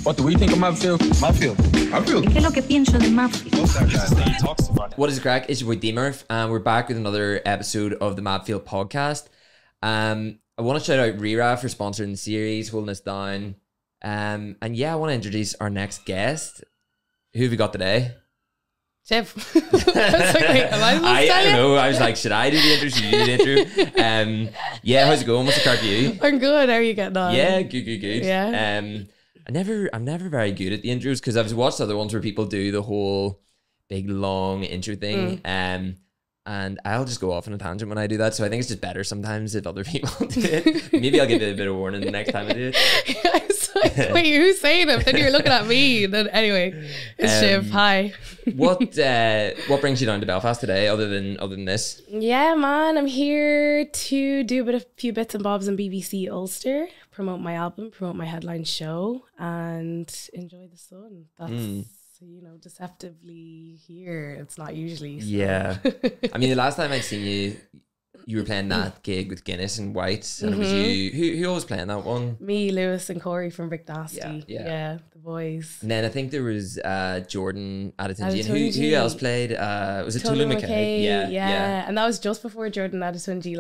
What do you think of Mapfield? ¿Qué es lo que pienso de Mapfield? What is the crack? It's your boy D-Murph, and we're back with another episode of the Mapfield podcast. I want to shout out Rira for sponsoring the series, holding us down. And yeah, I want to introduce our next guest. Who have we got today? Shiv. I was like, wait, am I supposed to tell you? I know. I was like, should I do the intro? Should you do the intro? Yeah, how's it going? What's the crack with you? I'm good. How are you getting on? Yeah, good. Yeah. I'm never very good at the intros because I've watched other ones where people do the whole big long intro thing. And I'll just go off on a tangent when I do that. So I think it's just better sometimes if other people do it. Maybe I'll give it a bit of warning the next time I do it. I was like, wait, who's saying it? Then you're looking at me. Then anyway, it's Shiv. Hi. What brings you down to Belfast today other than this? Yeah, man, I'm here to do a few bits and bobs in BBC Ulster, promote my album, promote my headline show, and enjoy the sun. That's deceptively here. It's not usually. So. Yeah. I mean, the last time I'd seen you were playing that gig with Guinness and White, and it was you. Who was playing that one? Me, Lewis, and Corey from Bricknasty. Yeah, the boys. And then I think there was Jordan Adetunji. Who else played? Was it Tolu McKay? Yeah. And that was just before Jordan Adetunji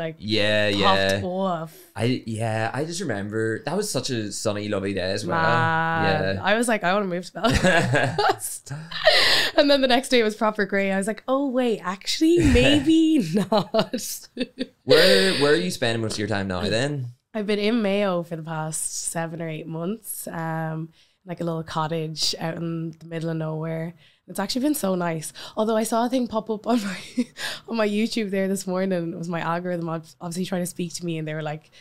popped off. I just remember that was such a sunny, lovely day as well. Man, yeah. I was like, I want to move to Belfast. And then the next day it was proper grey. I was like, oh wait, actually maybe not. Where are you spending most of your time now then? I've been in Mayo for the past 7 or 8 months. Like a little cottage out in the middle of nowhere. It's actually been so nice. Although I saw a thing pop up on my YouTube there this morning. It was my algorithm obviously trying to speak to me, and they were like,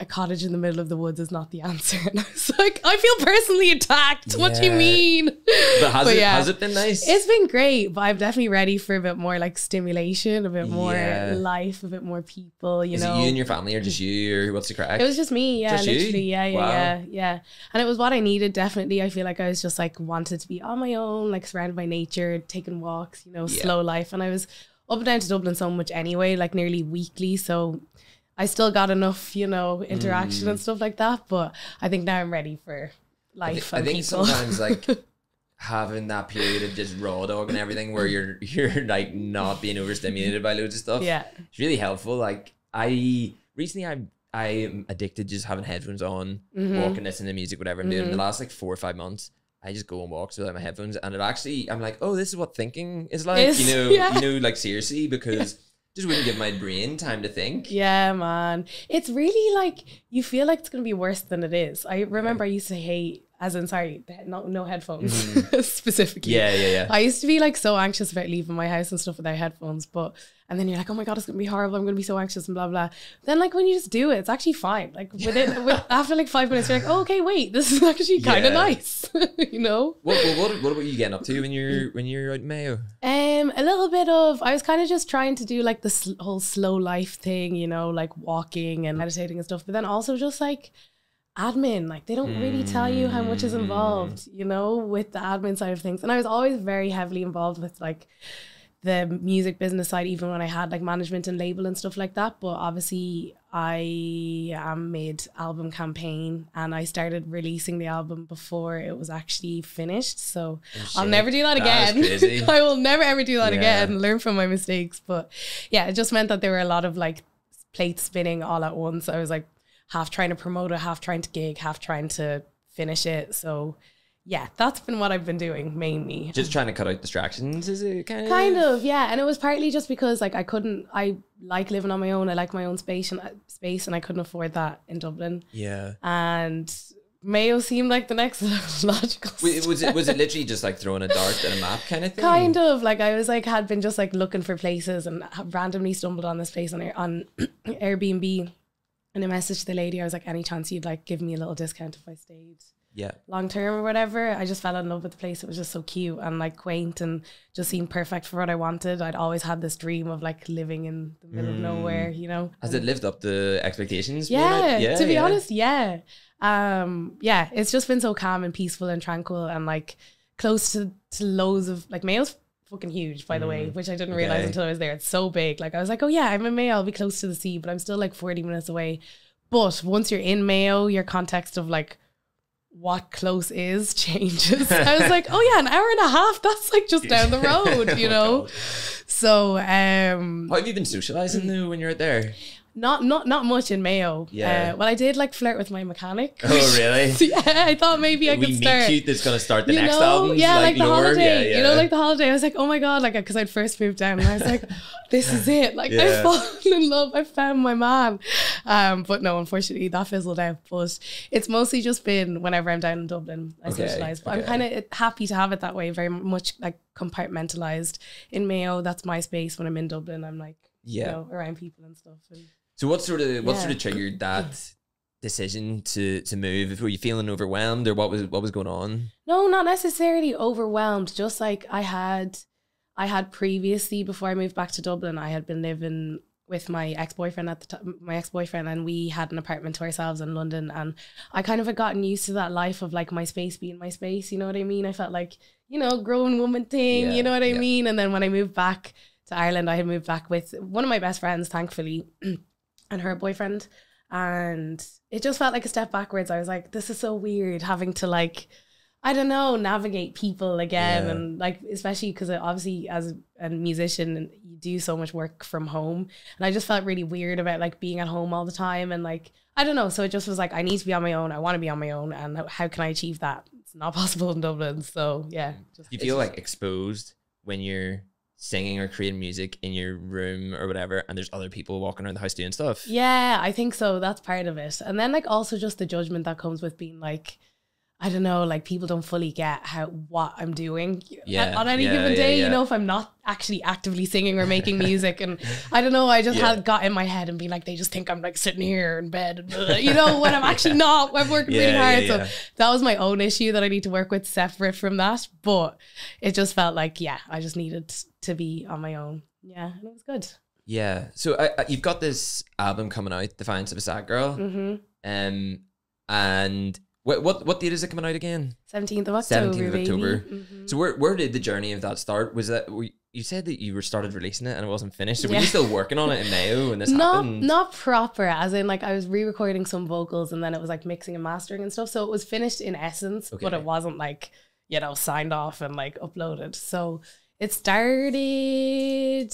a cottage in the middle of the woods is not the answer. And I was like, I feel personally attacked. What do you mean? But has it been nice? It's been great, but I'm definitely ready for a bit more like stimulation, a bit more life, a bit more people, Is it you and your family or just you, or what's the crack? It was just me, just literally. You? Yeah. And it was what I needed, definitely. I feel like I was just like wanted to be on my own, like surrounded by nature, taking walks, slow life. And I was up and down to Dublin so much anyway, like nearly weekly. So I still got enough, interaction and stuff like that. But I think now I'm ready for life. I think people. Sometimes like having that period of just raw dog and everything where you're like not being overstimulated by loads of stuff. Yeah, it's really helpful. Like I am addicted to just having headphones on, walking, listening to music, whatever I'm doing. In the last like 4 or 5 months, I just go on walks without my headphones, and I'm like, oh, this is what thinking is like. Like seriously, because just wouldn't give my brain time to think. Yeah, man. It's really like, you feel like it's going to be worse than it is. I remember I used to hate, no headphones specifically. Yeah. I used to be like so anxious about leaving my house and stuff without headphones, and then you're like, oh my God, it's going to be horrible. I'm going to be so anxious and blah, blah. Then like when you just do it, it's actually fine. Like after like 5 minutes, you're like, oh, okay, wait, this is actually kind of nice. What about you getting up to when you're out in Mayo? A little bit of, I was kind of just trying to do like the whole slow life thing, like walking and meditating and stuff, but then also just like admin, like they don't really tell you how much is involved, with the admin side of things. And I was always very heavily involved with like the music business side, even when I had like management and label and stuff like that. But obviously I made album campaign, and I started releasing the album before it was actually finished. So I'll never do that again. I will never ever do that again and learn from my mistakes. But yeah, it just meant that there were a lot of like plates spinning all at once. I was like half trying to promote it, half trying to gig, half trying to finish it. So yeah, that's been what I've been doing mainly. Just trying to cut out distractions, is it kind of, yeah. And it was partly just because like I like living on my own. I like my own space, and I couldn't afford that in Dublin. Yeah. And Mayo seemed like the next logical step. Was it literally just like throwing a dart at a map kind of thing? Kind of. Like I was like, had been just like looking for places and randomly stumbled on this place on Airbnb. And I messaged the lady, I was like, any chance you'd like give me a little discount if I stayed long term or whatever. I just fell in love with the place. It was just so cute and like quaint and just seemed perfect for what I wanted. I'd always had this dream of like living in the middle of nowhere, Has it lived up to expectations? Yeah, to be honest, yeah. It's just been so calm and peaceful and tranquil and like close to loads of like Mayo's fucking huge, by the way, which I didn't realize until I was there. It's so big. Like I was like, oh yeah, I'm in Mayo, I'll be close to the sea, but I'm still like 40 minutes away. But once you're in Mayo, your context of like what close is changes. I was like, oh yeah, an hour and a half, that's like just down the road, you know? God. So how have you been socializing though when you're out there? Not much in Mayo. Yeah. Well, I did like flirt with my mechanic. Oh, really? Yeah, I thought maybe I could start. Meet cute that's going to start the you next know? album. Yeah, like the holiday. Yeah. You know, like the holiday. I was like, oh my God, like, because I'd first moved down and I was like, this is it. Like, I've fallen in love. I found my man. But no, unfortunately, that fizzled out. But it's mostly just been whenever I'm down in Dublin, I socialise. But I'm kind of happy to have it that way, very much like compartmentalised. In Mayo, that's my space. When I'm in Dublin, I'm like, you know, around people and stuff. And so what sort of triggered that decision to move? Were you feeling overwhelmed, or what was going on? No, not necessarily overwhelmed. Just like I had previously, before I moved back to Dublin, I had been living with my ex-boyfriend at the time, and we had an apartment to ourselves in London, and I kind of had gotten used to that life of like my space being my space, you know what I mean? I felt like, you know, grown woman thing, you know what I mean? And then when I moved back to Ireland, I had moved back with one of my best friends, thankfully, and her boyfriend, and it just felt like a step backwards. I was like, this is so weird having to like, I don't know, navigate people again. And like, especially because obviously as a musician, you do so much work from home, and I just felt really weird about like being at home all the time, and like, I don't know. So it just was like, I need to be on my own. I want to be on my own. And how can I achieve that? It's not possible in Dublin. So yeah. You feel like exposed when you're singing or creating music in your room or whatever, and there's other people walking around the house doing stuff? Yeah, I think so. That's part of it. And then like also just the judgment that comes with being like, I don't know, like people don't fully get what I'm doing on any given day, you know, if I'm not actually actively singing or making music. And I don't know, I just had got in my head and be like, they just think I'm like sitting here in bed, and, you know, when I'm actually not. I'm working really hard. So that was my own issue that I need to work with separate from that. But it just felt like, I just needed to be on my own. Yeah, and it was good. Yeah. So you've got this album coming out, Defiance of a Sad Girl. And what date is it coming out again? 17th of October. 17th of October. So where did the journey of that start? Was that, you said that you started releasing it and it wasn't finished. So were you still working on it in Mayo when this happened? Not proper, as in like I was re-recording some vocals and then it was like mixing and mastering and stuff. So it was finished in essence, but it wasn't like, you know, signed off and like uploaded. So it started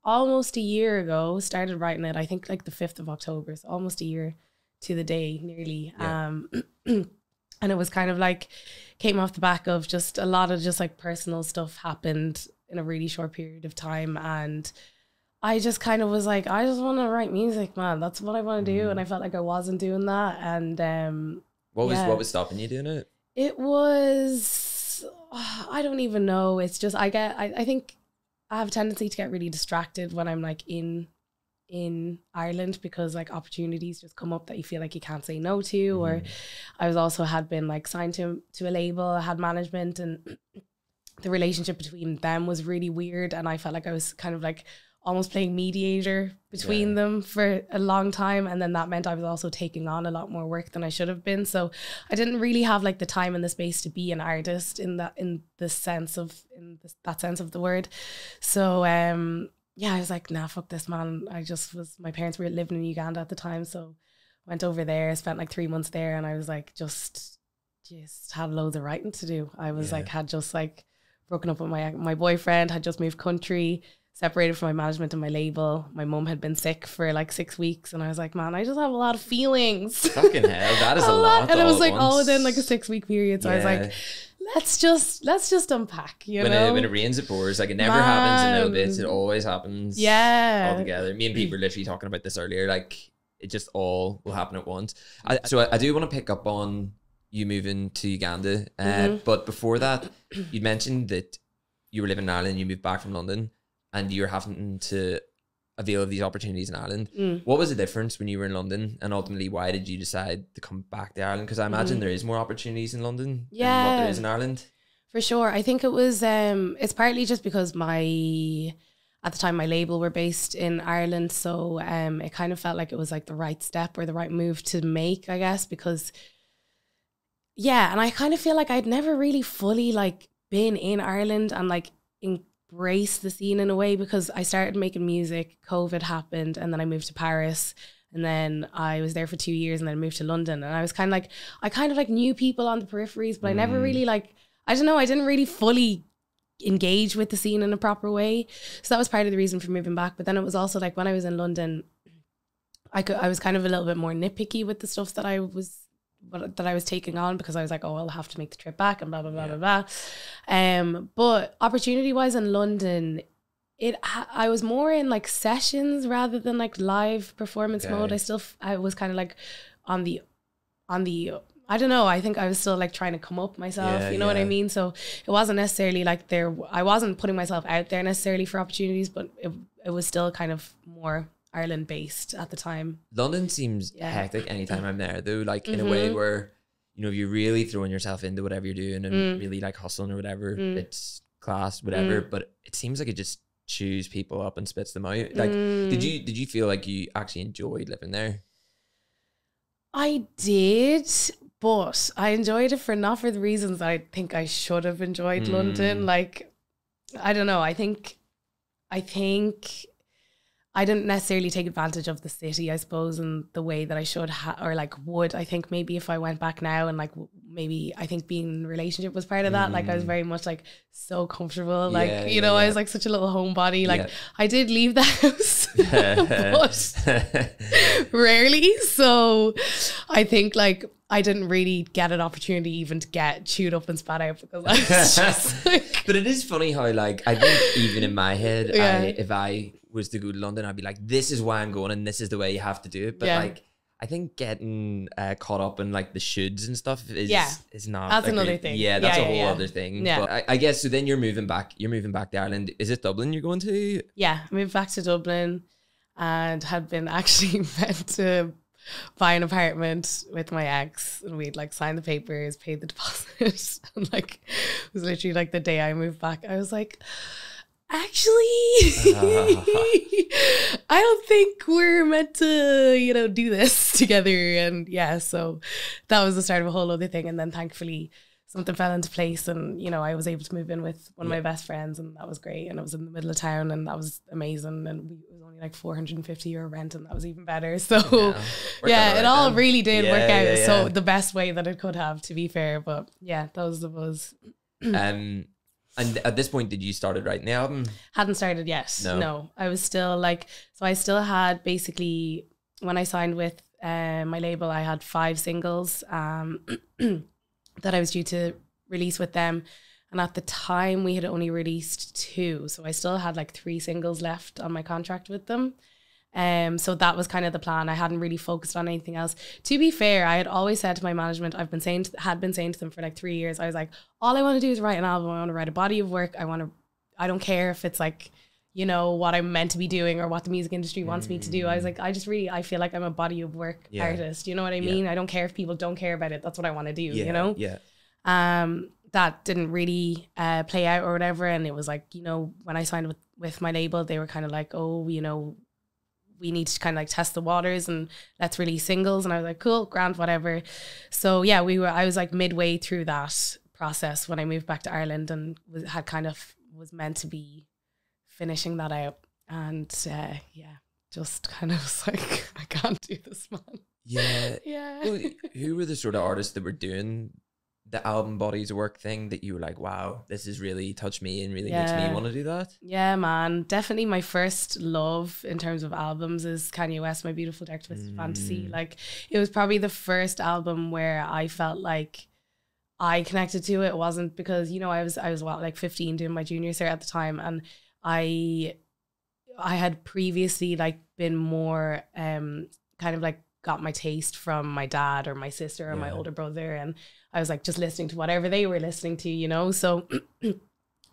almost a year ago. Started writing it, I think like the 5th of October. So almost a year to the day, nearly. And it was kind of like, came off the back of just a lot of just like personal stuff happened in a really short period of time. And I just kind of was like, I just want to write music, man. That's what I want to do. And I felt like I wasn't doing that. And what was stopping you doing it? It was, I don't even know. It's just, I think I have a tendency to get really distracted when I'm like in Ireland, because like opportunities just come up that you feel like you can't say no to. Or I was also had been like signed to a label, I had management, and the relationship between them was really weird, and I felt like I was kind of like almost playing mediator between them for a long time, and then that meant I was also taking on a lot more work than I should have been. So I didn't really have like the time and the space to be an artist in that sense of the word. So I was like, nah, fuck this, man. My parents were living in Uganda at the time, so went over there, spent like 3 months there, and I was like, just had loads of writing to do. I was like, had just like broken up with my boyfriend, had just moved country, separated from my management and my label. My mum had been sick for like 6 weeks, and I was like, man, I just have a lot of feelings. Fucking hell, that is a lot. And it was like all within like a 6-week period. So I was like, let's just unpack, you know? When it rains, it pours. Like, it never happens in little bits. It always happens all together. Me and Pete were literally talking about this earlier. Like, it just all will happen at once. So I do want to pick up on you moving to Uganda. But before that, you mentioned that you were living in Ireland, you moved back from London, and you were having to avail of these opportunities in Ireland. What was the difference when you were in London, and ultimately why did you decide to come back to Ireland? Because I imagine there is more opportunities in London than what there is in Ireland. For sure. I think it was it's partly just because at the time my label were based in Ireland, so it kind of felt like it was like the right step or the right move to make, I guess, because and I kind of feel like I'd never really fully like been in Ireland and like embrace the scene in a way, because I started making music, COVID happened, and then I moved to Paris, And then I was there for 2 years and then moved to London. And I was kind of like, I kind of like knew people on the peripheries, but I never really like, I don't know, I didn't really fully engage with the scene in a proper way. So that was part of the reason for moving back. But then it was also like when I was in London, I was kind of a little bit more nitpicky with the stuff that I was taking on, because I was like, oh, I'll have to make the trip back and blah, blah, blah, blah, blah. But opportunity wise in London, I was more in like sessions rather than like live performance mode. I was kind of like on the I don't know, I think I was still like trying to come up myself, you know what I mean? So it wasn't necessarily like I wasn't putting myself out there necessarily for opportunities, but it was still kind of more Ireland based at the time. London seems hectic anytime I'm there though, like in a way where, you know, you're really throwing yourself into whatever you're doing and really like hustling or whatever, it's class, whatever, but it seems like it just chews people up and spits them out. Like did you feel like you actually enjoyed living there? I did, but I enjoyed it not for the reasons I think I should have enjoyed London. Like, I don't know, I think I didn't necessarily take advantage of the city, I suppose, in the way that I should or like would. I think maybe if I went back now and like maybe I think being in a relationship was part of that. Like I was very much like so comfortable. Like, you know, I was like such a little homebody. Like I did leave the house, but rarely. So I think like I didn't really get an opportunity even to get chewed up and spat out because I was just like... But it is funny how like, I think even in my head, if I was to go to London, I'd be like, this is why I'm going and this is the way you have to do it. But like, I think getting caught up in like the shoulds and stuff is not... That's like, another thing. Yeah, that's a whole other thing. Yeah. But I guess, so then you're moving back to Ireland. Is it Dublin you're going to? Yeah, I moved back to Dublin and had been actually meant to buy an apartment with my ex, and we'd like signed the papers, paid the deposit, and like it was literally like the day I moved back, I was like, actually I don't think we're meant to, you know, do this together. And so that was the start of a whole other thing. And then thankfully something fell into place, and you know, I was able to move in with one of my best friends, and that was great. And it was in the middle of town, and that was amazing. And it was only like €450 rent, and that was even better. So it all really did work out. So the best way that it could have, to be fair. But yeah, that was the buzz. And at this point, did you started writing the album? Hadn't started yet. No. I was still like, so I still had basically, when I signed with my label, I had 5 singles that I was due to release with them. And at the time we had only released 2. So I still had like 3 singles left on my contract with them. So that was kind of the plan. I hadn't really focused on anything else. To be fair, I had always said to my management, had been saying to them for like 3 years, I was like, all I want to do is write an album. I want to write a body of work. I don't care if it's like, you know, what I'm meant to be doing or what the music industry wants me to do. I was like, I feel like I'm a body of work artist. You know what I mean? I don't care if people don't care about it. That's what I want to do, you know? That didn't really play out or whatever. And it was like, you know, when I signed with my label, they were kind of like, oh, you know, we need to kind of like test the waters and let's release singles. And I was like, cool, grand, whatever. So yeah, I was like midway through that process when I moved back to Ireland, and was meant to be finishing that out. And just kind of was like, I can't do this, man. Yeah. Well, who were the sort of artists that were doing the album bodies of work thing that you were like, wow, this has really touched me and really makes me want to do that? Yeah, man. Definitely my first love in terms of albums is Kanye West, My Beautiful Dark Twisted Fantasy. Like, it was probably the first album where I felt like I connected to it. It wasn't because, you know, I was what, like 15 doing my junior cert at the time, and I had previously like been more kind of like got my taste from my dad or my sister or my older brother, and I was like just listening to whatever they were listening to, you know. So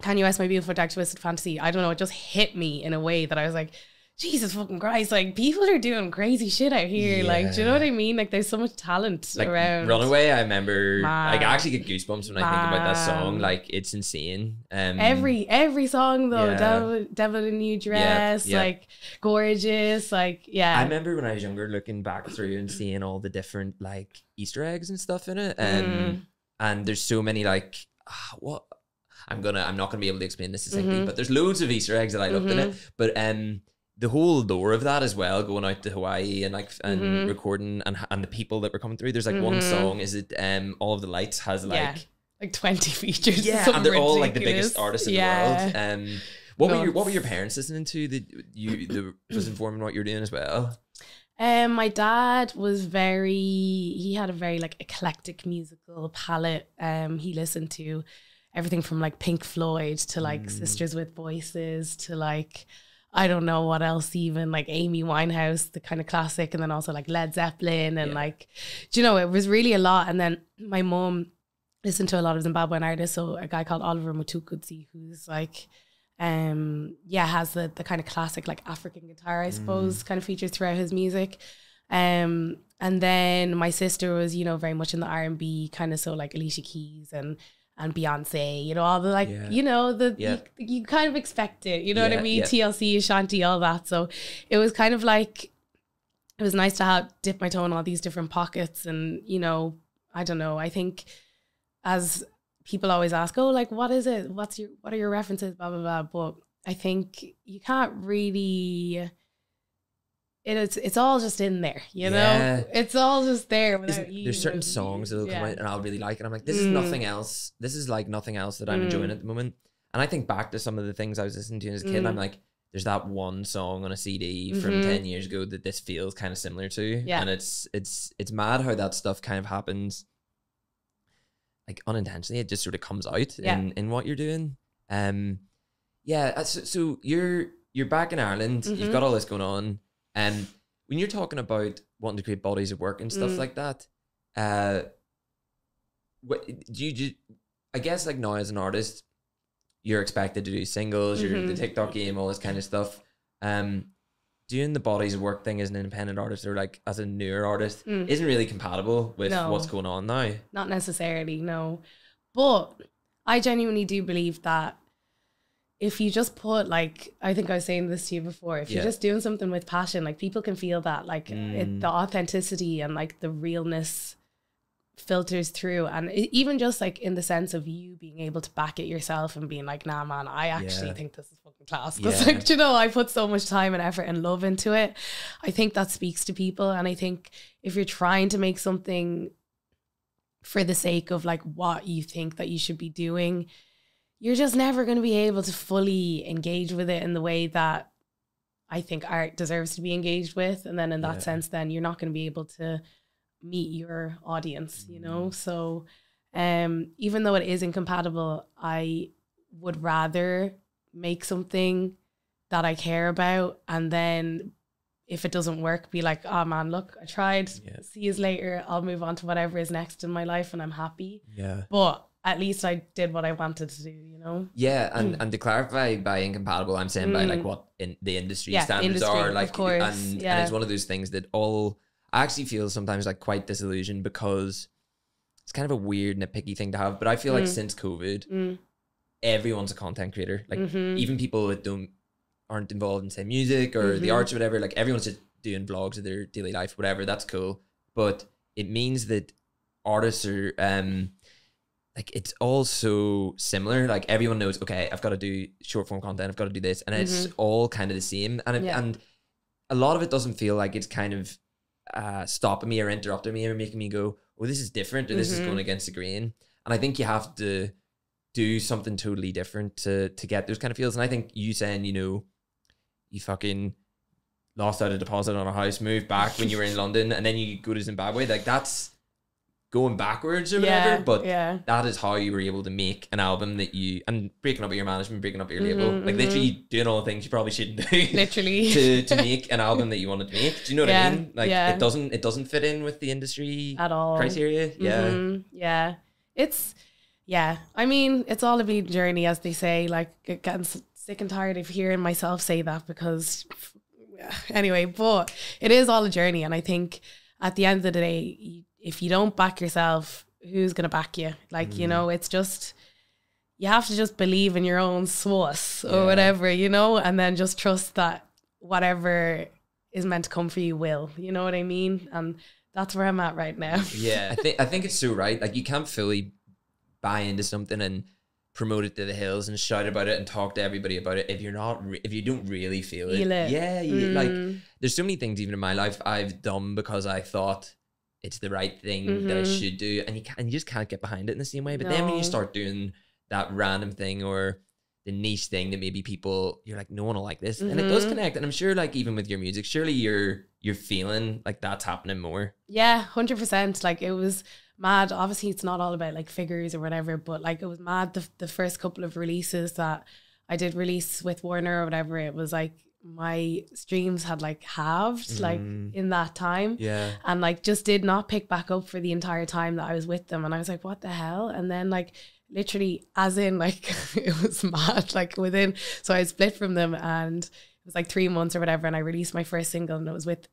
Kanye West, My Beautiful Dark Twisted Fantasy, I don't know, it just hit me in a way that I was like, Jesus fucking Christ, like people are doing crazy shit out here. Like, do you know what I mean? Like, there's so much talent like, around. Runaway, I remember, like, I actually get goosebumps when I think about that song. Like, it's insane. Every song though, Devil in a New Dress, like Gorgeous, like, I remember when I was younger looking back through and seeing all the different like Easter eggs and stuff in it, and there's so many like I'm not gonna be able to explain this succinctly, but there's loads of Easter eggs that I loved in it. But the whole lore of that as well, going out to Hawaii and like and recording and the people that were coming through. There's like one song, is it All of the Lights has like 20 features. Yeah, and they're all like the biggest artists in the world. What were your parents listening to that was informing what you're doing as well? My dad was he had a very like eclectic musical palette. He listened to everything from like Pink Floyd to like Sisters with Voices to like, I don't know what else, even like Amy Winehouse, the kind of classic, and then also like Led Zeppelin and like, do you know, it was really a lot. And then my mum listened to a lot of Zimbabwean artists. So a guy called Oliver Mutukudzi, who's like, has the kind of classic like African guitar, I suppose, kind of features throughout his music. And then my sister was, you know, very much in the R&B kind of, so like Alicia Keys and Beyonce, you know, all the like, you know, you kind of expect it, you know what I mean? TLC, Ashanti, all that. So it was kind of like, it was nice to dip my toe in all these different pockets. And, you know, I don't know, I think as people always ask, oh, like, what is it? What are your references? Blah, blah, blah. But I think you can't really, it's all just in there, you know? It's all just there. There's certain songs that'll come out and I'll really like it. I'm like, this is nothing else. This is like nothing else that I'm enjoying at the moment. And I think back to some of the things I was listening to as a kid, and I'm like, there's that one song on a CD from 10 years ago that this feels kind of similar to. Yeah. And it's mad how that stuff kind of happens like unintentionally. It just sort of comes out in what you're doing. So you're back in Ireland, you've got all this going on. And when you're talking about wanting to create bodies of work and stuff like that, what do you I guess like now as an artist, you're expected to do singles, you're the TikTok game, all this kind of stuff. Doing the bodies of work thing as an independent artist or like as a newer artist isn't really compatible with what's going on now. Not necessarily, no. But I genuinely do believe that if you just put like, I think I was saying this to you before, if you're just doing something with passion, like people can feel that, like the authenticity and like the realness filters through. And even just like in the sense of you being able to back it yourself and being like, nah man, I actually think this is fucking class, because like, you know, I put so much time and effort and love into it. I think that speaks to people. And I think if you're trying to make something for the sake of like what you think that you should be doing, you're just never going to be able to fully engage with it in the way that I think art deserves to be engaged with. And then in that sense, then you're not going to be able to meet your audience, you know? So even though it is incompatible, I would rather make something that I care about, and then if it doesn't work, be like, oh man, look, I tried, see you later, I'll move on to whatever is next in my life and I'm happy. But at least I did what I wanted to do, you know? Yeah, and to clarify by incompatible, I'm saying by like what in the industry standards are, like, of course, and it's one of those things that I actually feel sometimes like quite disillusioned, because it's kind of a weird nitpicky thing to have, but I feel like since COVID, everyone's a content creator. Like even people that aren't involved in say music or the arts or whatever, like everyone's just doing vlogs of their daily life, whatever, that's cool. But it means that artists are like, it's all so similar. Like everyone knows, okay, I've got to do short form content, I've got to do this, and it's all kind of the same. And and a lot of it doesn't feel like it's kind of stopping me or interrupting me or making me go, oh, this is different, or this is going against the grain. And I think you have to do something totally different to get those kind of feels. And I think you saying, you know, you fucking lost out a deposit on a house, moved back when you were in London, and then you go to Zimbabwe, like that's going backwards or whatever, but that is how you were able to make an album that you, and breaking up with your management, breaking up with your label, like literally doing all the things you probably shouldn't do literally to make an album that you wanted to make. Do you know what I mean? Like it doesn't fit in with the industry at all criteria. I mean, it's all a big journey, as they say. Like, getting sick and tired of hearing myself say that, because anyway, but it is all a journey. And I think at the end of the day, if you don't back yourself, who's going to back you? Like, you know, it's just, you have to just believe in your own sauce or whatever, you know, and then just trust that whatever is meant to come for you will, you know what I mean? And that's where I'm at right now. I think it's so right. Like, you can't fully buy into something and promote it to the hills and shout about it and talk to everybody about it if you're not if you don't really feel it. Like there's so many things even in my life I've done because I thought it's the right thing that I should do, and you just can't get behind it in the same way. But then when you start doing that random thing or the niche thing that maybe people, you're like, no one will like this, and it does connect. And I'm sure like even with your music, surely you're feeling like that's happening more. Yeah, 100%. Like it was mad. Obviously it's not all about like figures or whatever, but like it was mad the first couple of releases that I did release with Warner or whatever. It was like my streams had like halved like in that time, and like just did not pick back up for the entire time that I was with them. And I was like, what the hell? And then like literally as in like it was mad, like within, so I split from them and it was like 3 months or whatever, and I released my first single, and it was with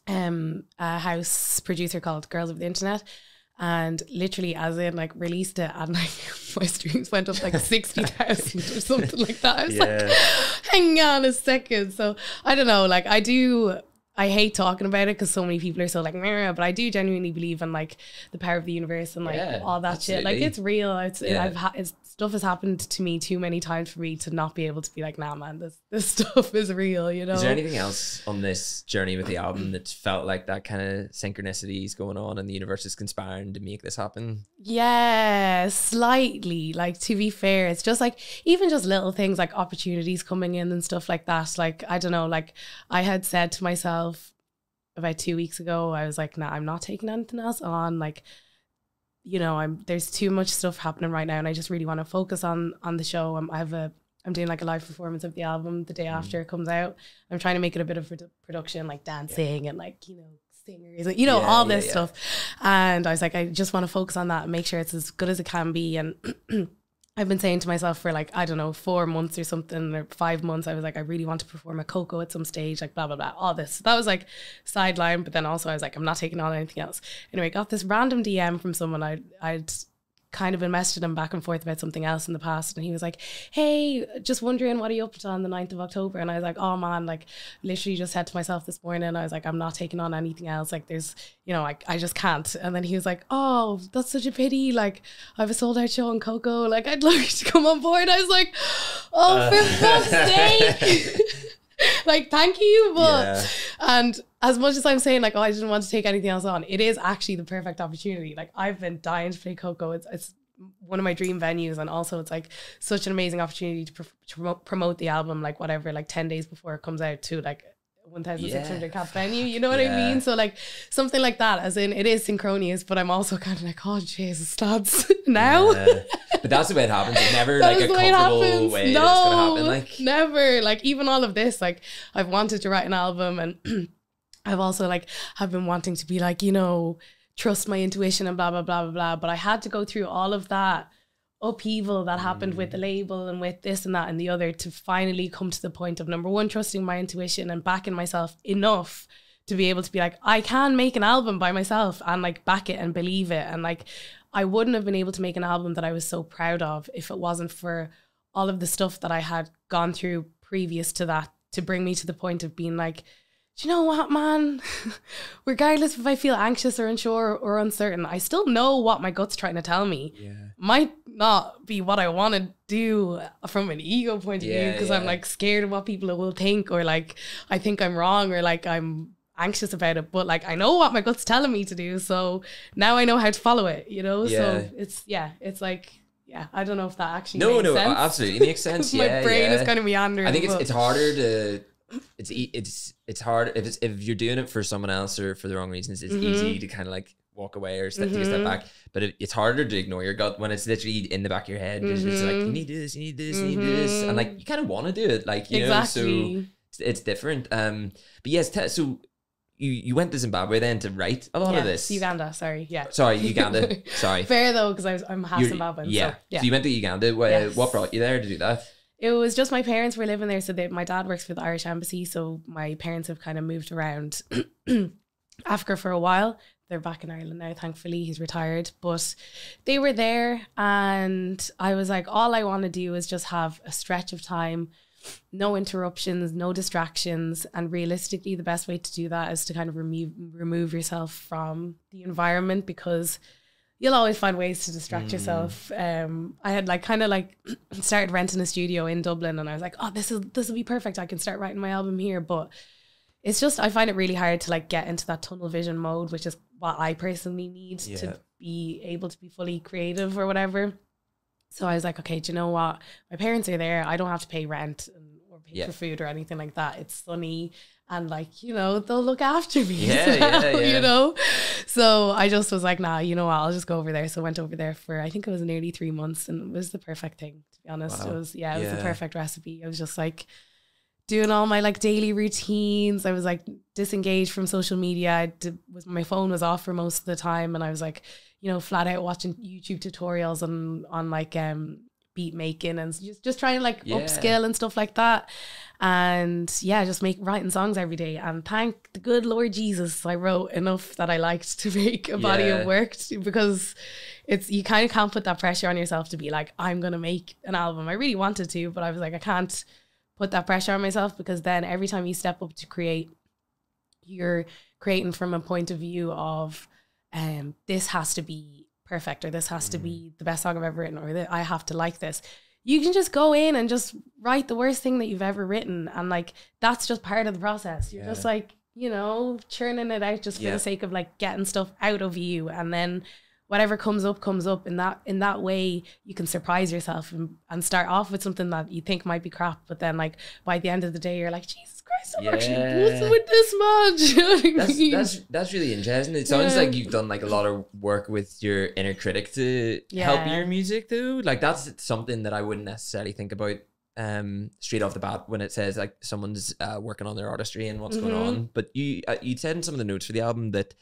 a house producer called Girls of the Internet. And literally as in like released it, and like my streams went up like 60,000 or something like that. I was like, hang on a second. So I don't know, like I hate talking about it because so many people are so like, meh, but I do genuinely believe in like the power of the universe and like all that shit. Like it's real. Stuff has happened to me too many times for me to not be able to be like, nah, man, this stuff is real, you know? Is there anything else on this journey with the album that felt like that kind of synchronicity is going on and the universe is conspiring to make this happen? Yeah, slightly. Like, to be fair, it's just like, even just little things like opportunities coming in and stuff like that. Like, I don't know, like I had said to myself about 2 weeks ago, I was like, nah, I'm not taking anything else on. Like, you know, there's too much stuff happening right now, and I just really want to focus on the show. I'm doing like a live performance of the album the day after it comes out. I'm trying to make it a bit of production, like dancing and like, you know, singers, you know, all this stuff. And I was like, I just want to focus on that and make sure it's as good as it can be. And I've been saying to myself for like, I don't know, 4 months or something, or 5 months, I was like, I really want to perform at Coco at some stage, like blah, blah, blah, all this. So that was like sideline. But then also I was like, I'm not taking on anything else. Anyway, I got this random DM from someone I'd kind of been messaging him back and forth about something else in the past, and he was like, hey, just wondering, what are you up to on the 9th of October? And I was like, oh man, like literally just said to myself this morning, I was like, I'm not taking on anything else, like there's, you know, I just can't. And then he was like, oh, that's such a pity, like I have a sold out show in Coco, like I'd love you to come on board. I was like, oh, for fuck's sake. Like, thank you, but and as much as I'm saying like, oh, I didn't want to take anything else on, it is actually the perfect opportunity. Like, I've been dying to play Coco. It's one of my dream venues, and also it's like such an amazing opportunity to promote the album, like whatever, like 10 days before it comes out, to like 1,600 cap venue, you know what I mean? So like something like that, as in it is synchronous, but I'm also kind of like, oh Jesus, lads, now. But that's the way it happens. It's never like a comfortable way that it's gonna happen. Like, never. Like, even all of this, like I've wanted to write an album, and I've also like have been wanting to be like, you know, trust my intuition and blah blah blah blah blah. But I had to go through all of that upheaval that happened with the label and with this and that and the other to finally come to the point of, number one, trusting my intuition and backing myself enough to be able to be like, I can make an album by myself and like back it and believe it. And like, I wouldn't have been able to make an album that I was so proud of if it wasn't for all of the stuff that I had gone through previous to that, to bring me to the point of being like, do you know what, man? Regardless if I feel anxious or unsure or uncertain, I still know what my gut's trying to tell me. Might not be what I want to do from an ego point of view, because I'm like scared of what people will think, or like I think I'm wrong, or like I'm anxious about it. But like, I know what my gut's telling me to do, so now I know how to follow it, you know? So it's like, I don't know if that actually makes sense. Absolutely, it makes sense. My brain is kind of meandering. I think it's harder to it's hard if you're doing it for someone else or for the wrong reasons. It's easy to kind of like walk away or take a step back, but it's harder to ignore your gut when it's literally in the back of your head. It's like, you need this, you need this, you need this, and like you kind of want to do it, like, you know. So it's different. But yes, so you went to Zimbabwe then to write a lot of this. Uganda, sorry, Uganda. Sorry. Fair though, because I'm half Zimbabwean. So you went to Uganda. What brought you there to do that? It was just my parents were living there. So my dad works for the Irish Embassy. So my parents have kind of moved around Africa for a while. They're back in Ireland now, thankfully. He's retired. But they were there, and I was like, all I want to do is just have a stretch of time, no interruptions, no distractions. And realistically, the best way to do that is to kind of remove yourself from the environment, because you'll always find ways to distract yourself. I had like kind of like started renting a studio in Dublin, and I was like, oh, this will be perfect. I can start writing my album here. But it's just, I find it really hard to like get into that tunnel vision mode, which is what I personally need to be able to be fully creative or whatever. So I was like, okay, do you know what? My parents are there. I don't have to pay rent or pay for food or anything like that. It's sunny. And like, you know, they'll look after me, you know? So I just was like, nah, you know what, I'll just go over there. So I went over there for, I think it was nearly 3 months, and it was the perfect thing, to be honest. Wow. It was the perfect recipe. I was just like doing all my like daily routines. I was like disengaged from social media. My phone was off for most of the time. And I was like, you know, flat out watching YouTube tutorials on like beat making and just trying to like upskill and stuff like that. And just writing songs every day. And thank the good Lord Jesus, I wrote enough that I liked to make a body of work, because you kind of can't put that pressure on yourself to be like, I'm gonna make an album. I really wanted to, but I was like, I can't put that pressure on myself, because then every time you step up to create, you're creating from a point of view of this has to be perfect, or this has to be the best song I've ever written, or I have to like this. You can just go in and just write the worst thing that you've ever written, and like that's just part of the process. You're just like, you know, churning it out just for the sake of like getting stuff out of you, and then whatever comes up. In that way you can surprise yourself and start off with something that you think might be crap, but then like by the end of the day you're like, Jesus Christ, I'm actually buzzing with this much. You know what I mean? That's really interesting. It sounds like you've done like a lot of work with your inner critic to help your music though. Like that's something that I wouldn't necessarily think about straight off the bat when it says like someone's working on their artistry and what's going on. But you said in some of the notes for the album that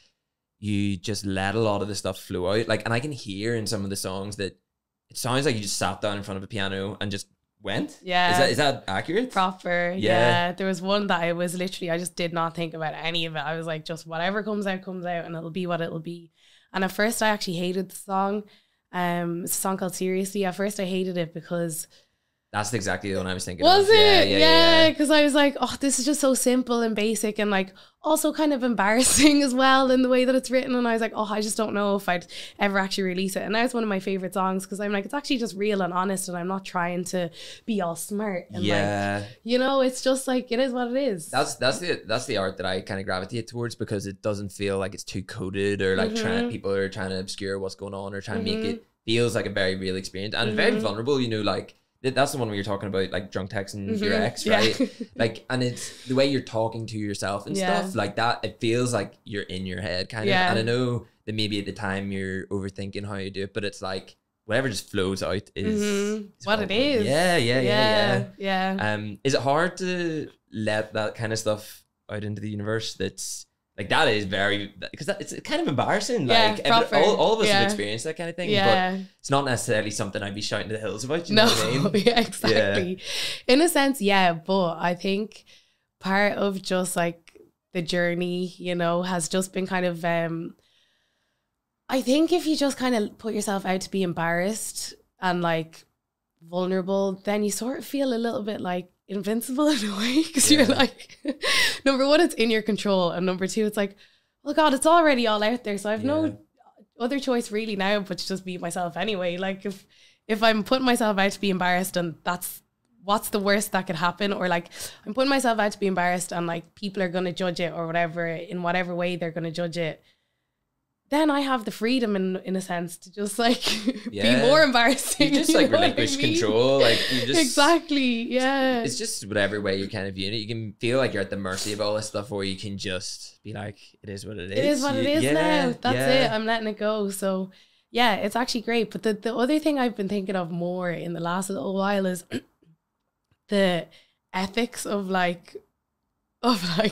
you just let a lot of the stuff flow out. Like, and I can hear in some of the songs that it sounds like you just sat down in front of a piano and just went. Yeah. Is that accurate? Proper. Yeah. There was one that I was literally, I just did not think about any of it. I was like, just whatever comes out, and it'll be what it'll be. And at first I actually hated the song. It's a song called Seriously. At first I hated it because that's exactly the one I was thinking of. Was it? Yeah. Because I was like, oh, this is just so simple and basic, and like also kind of embarrassing as well in the way that it's written. And I was like, oh, I just don't know if I'd ever actually release it. And now it's one of my favorite songs, because I'm like, it's actually just real and honest, and I'm not trying to be all smart. And like, you know, it's just like, it is what it is. That's the art that I kind of gravitate towards, because it doesn't feel like it's too coded, or like people are trying to obscure what's going on, or trying to make it feels like a very real experience, and very vulnerable, you know, like that's the one where you're talking about like drunk texting your ex, right? Like, and it's the way you're talking to yourself and stuff like that. It feels like you're in your head kind of. And I know that maybe at the time you're overthinking how you do it, but it's like whatever just flows out is what it is. Yeah. Is it hard to let that kind of stuff out into the universe? That's like, that is very, because it's kind of embarrassing. Like all of us have experienced that kind of thing, but it's not necessarily something I'd be shouting to the hills about. You know what I mean? Yeah, exactly. In a sense, but I think part of just like the journey, you know, has just been kind of, I think if you just kind of put yourself out to be embarrassed and like vulnerable, then you sort of feel a little bit like invincible in a way, because you're like, number one, it's in your control, and number two, it's like, well, God, it's already all out there, so I have no other choice really now but to just be myself anyway. Like, if I'm putting myself out to be embarrassed, and what's the worst that could happen, or like I'm putting myself out to be embarrassed and like people are going to judge it or whatever, in whatever way they're going to judge it, then I have the freedom in a sense to just like be more embarrassing. You just like relinquish control. Like, you just exactly. It's just whatever way you're kind of viewing it. You can feel like you're at the mercy of all this stuff, or you can just be like, it is what it is. It is what it is now. That's it. I'm letting it go. So yeah, it's actually great. But the other thing I've been thinking of more in the last little while is the ethics of like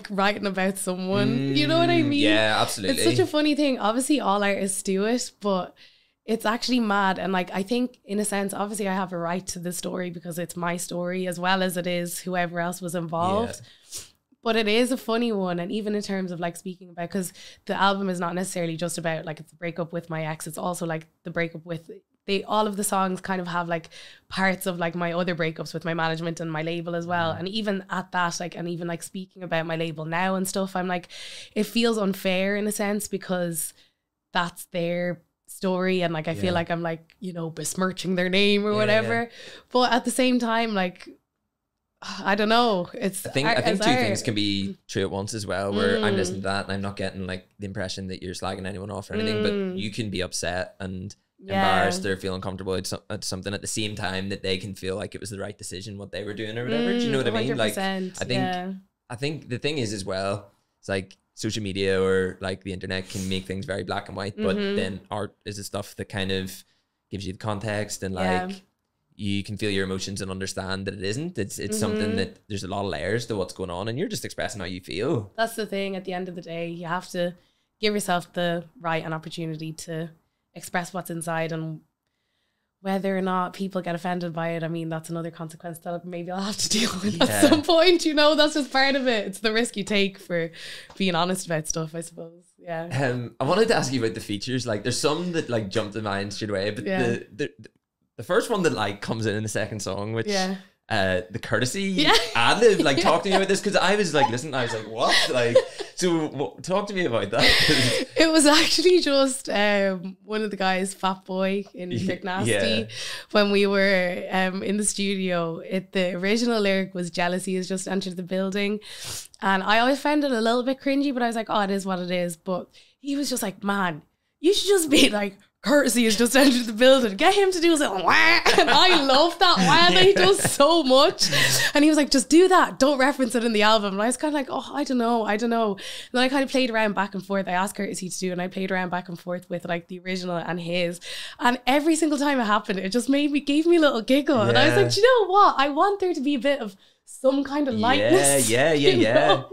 writing about someone. You know what I mean? Yeah, absolutely. It's such a funny thing. Obviously all artists do it, but it's actually mad. And like, I think in a sense, obviously I have a right to the story because it's my story, as well as it is whoever else was involved. But it is a funny one. And even in terms of like speaking about, because the album is not necessarily just about like it's a breakup with my ex, it's also like the breakup with all of the songs kind of have like parts of like my other breakups with my management and my label as well. And even at that, like, and even like speaking about my label now and stuff, I'm like, it feels unfair in a sense, because that's their story, and like I feel like I'm like, you know, besmirching their name or whatever. But at the same time, like, I don't know. I think two things can be true at once as well, where I'm listening to that and I'm not getting like the impression that you're slagging anyone off or anything, but you can be upset and embarrassed or feel uncomfortable at something at the same time that they can feel like it was the right decision what they were doing or whatever. Do you know what I mean? Like, I think the thing is as well, it's like social media or like the internet can make things very black and white, but then art is the stuff that kind of gives you the context and like you can feel your emotions and understand that it isn't. It's something that there's a lot of layers to what's going on, and you're just expressing how you feel. That's the thing. At the end of the day, you have to give yourself the right and opportunity to express what's inside, and whether or not people get offended by it, I mean, that's another consequence that maybe I'll have to deal with at some point, you know. That's just part of it. It's the risk you take for being honest about stuff, I suppose. I wanted to ask you about the features. Like, there's some that like jump to mind straight away, but the first one that like comes in the second song, which the courtesy ad-lib, like talk to me about this, because I was like, listen, I was like, what? Like, so talk to me about that. It was actually just one of the guys, Fat Boy in Bricknasty, when we were in the studio. The original lyric was "Jealousy has just entered the building," and I always found it a little bit cringy, but I was like, oh, it is what it is. But he was just like, man, you should just be like, "Courtesy has just entered the building." Get him to do something. And I love that that he does so much. And he was like, just do that. Don't reference it in the album. And I was kind of like, oh, I don't know. And then I kind of played around back and forth. I asked Courtesy to do, and I played around back and forth with like the original and his. And every single time it happened, it just gave me a little giggle. And I was like, do you know what? I want there to be a bit of some kind of lightness. Yeah.